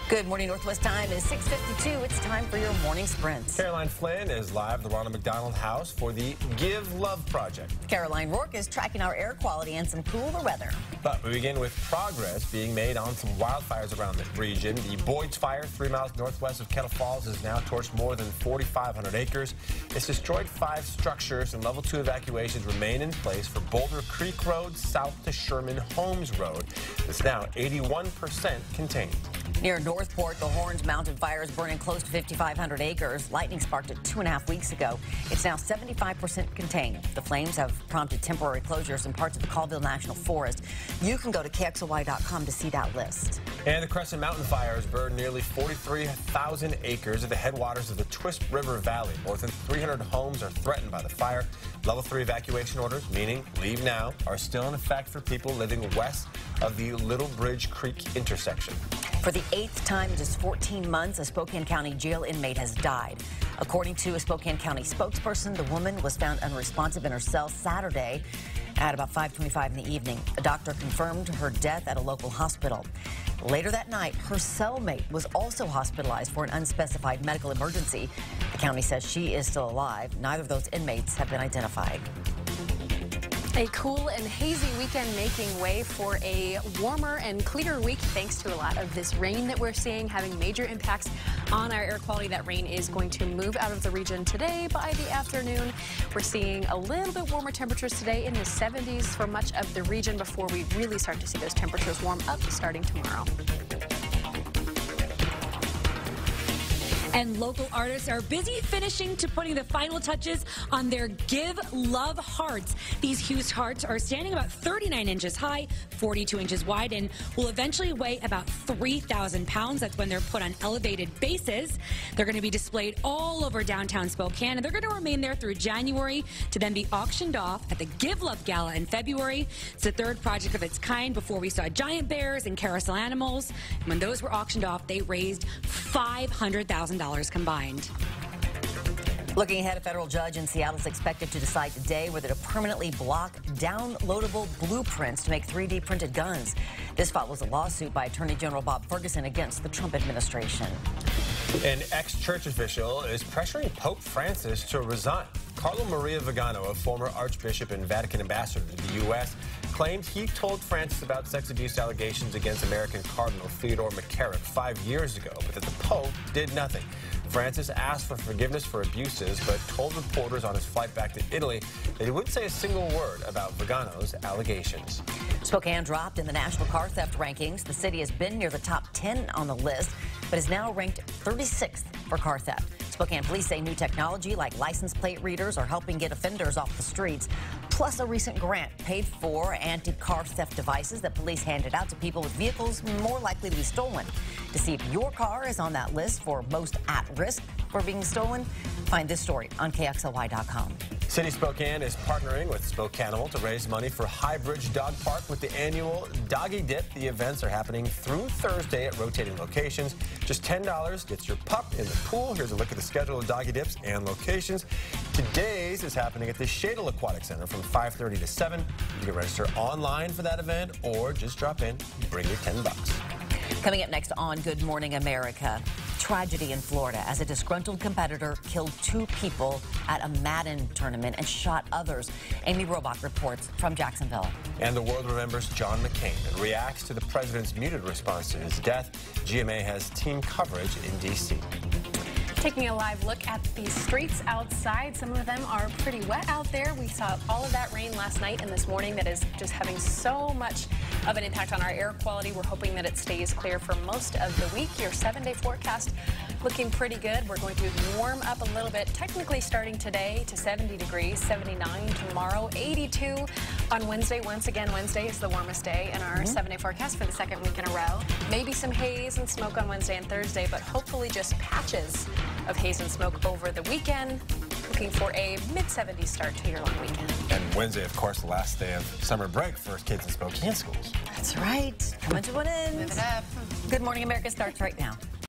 Good morning, Northwest time is 6:52. It's time for your morning sprint. Caroline Flynn is live at the Ronald McDonald House for the Give Love Project. Caroline Rourke is tracking our air quality and some cooler weather. But we begin with progress being made on some wildfires around the region. The Boyd's Fire, 3 miles northwest of Kettle Falls, has now torched more than 4,500 acres. It's destroyed 5 structures, and level 2 evacuations remain in place for Boulder Creek Road south to Sherman Holmes Road. It's now 81% contained. Near Northport, the Horns Mountain fire is burning close to 5,500 acres. Lightning sparked it 2.5 weeks ago. It's now 75% contained. The flames have prompted temporary closures in parts of the Colville National Forest. You can go to KXLY.com to see that list. And the Crescent Mountain fires burned nearly 43,000 acres at the headwaters of the Twist River Valley. More than 300 homes are threatened by the fire. Level 3 evacuation orders, meaning leave now, are still in effect for people living west of the Little Bridge Creek intersection. For the 8th time in just 14 months, a Spokane County jail inmate has died. According to a Spokane County spokesperson, the woman was found unresponsive in her cell Saturday at about 5:25 in the evening. A doctor confirmed her death at a local hospital. Later that night, her cellmate was also hospitalized for an unspecified medical emergency. The county says she is still alive. Neither of those inmates have been identified. A cool and hazy weekend making way for a warmer and clearer week thanks to a lot of this rain that we're seeing having major impacts on our air quality. That rain is going to move out of the region today by the afternoon. We're seeing a little bit warmer temperatures today in the 70s for much of the region before we really start to see those temperatures warm up starting tomorrow. And local artists are busy finishing to putting the final touches on their Give Love hearts. These Hughes hearts are standing about 39 inches high, 42 inches wide, and will eventually weigh about 3,000 pounds. That's when they're put on elevated bases. They're going to be displayed all over downtown Spokane, and they're going to remain there through January to then be auctioned off at the Give Love Gala in February. It's the 3rd project of its kind. Before we saw giant bears and carousel animals. And when those were auctioned off, they raised $500,000 combined. Looking ahead, a federal judge in Seattle is expected to decide today whether to permanently block downloadable blueprints to make 3D printed guns. This follows a lawsuit by Attorney General Bob Ferguson against the Trump administration. An ex-church official is pressuring Pope Francis to resign. Carlo Maria Vigano, a former archbishop and Vatican ambassador to the U.S., claimed he told Francis about sex abuse allegations against American Cardinal Theodore McCarrick 5 years ago, but that the Pope did nothing. Francis asked for forgiveness for abuses, but told reporters on his flight back to Italy that he wouldn't say a single word about Vigano's allegations. Spokane dropped in the national car theft rankings. The city has been near the top 10 on the list, but is now ranked 36th for car theft. Spokane police say new technology like license plate readers are helping get offenders off the streets. Plus, a recent grant paid for anti-car theft devices that police handed out to people with vehicles more likely to be stolen. To see if your car is on that list for most at risk for being stolen, find this story on KXLY.com. City Spokane is partnering with Spokanimal to raise money for Highbridge Dog Park with the annual Doggy Dip. The events are happening through Thursday at rotating locations. Just $10 gets your pup in the pool. Here's a look at the schedule of Doggy Dips and locations. Today's is happening at the Shadle Aquatic Center from 5:30 to 7. You can register online for that event or just drop in, bring your $10. Coming up next on Good Morning America, tragedy in Florida as a disgruntled competitor killed 2 people at a Madden tournament and shot others. Amy Robach reports from Jacksonville. And the world remembers John McCain and reacts to the president's muted response to his death. GMA has team coverage in D.C. Taking a live look at the streets outside. Some of them are pretty wet out there. We saw all of that rain last night and this morning that is just having so much of an impact on our air quality. We're hoping that it stays clear for most of the week. Your 7-day forecast looking pretty good. We're going to warm up a little bit, technically starting today to 70 degrees, 79 tomorrow, 82 on Wednesday. Once again, Wednesday is the warmest day in our 7-day forecast for the 2nd week in a row. Maybe some haze and smoke on Wednesday and Thursday, but hopefully just patches of haze and smoke over the weekend. Looking for a mid-70s start to your long weekend. And Wednesday, of course, the last day of summer break for kids in Spokane schools. That's right. Coming to an end. Live it up. Good Morning America starts right now.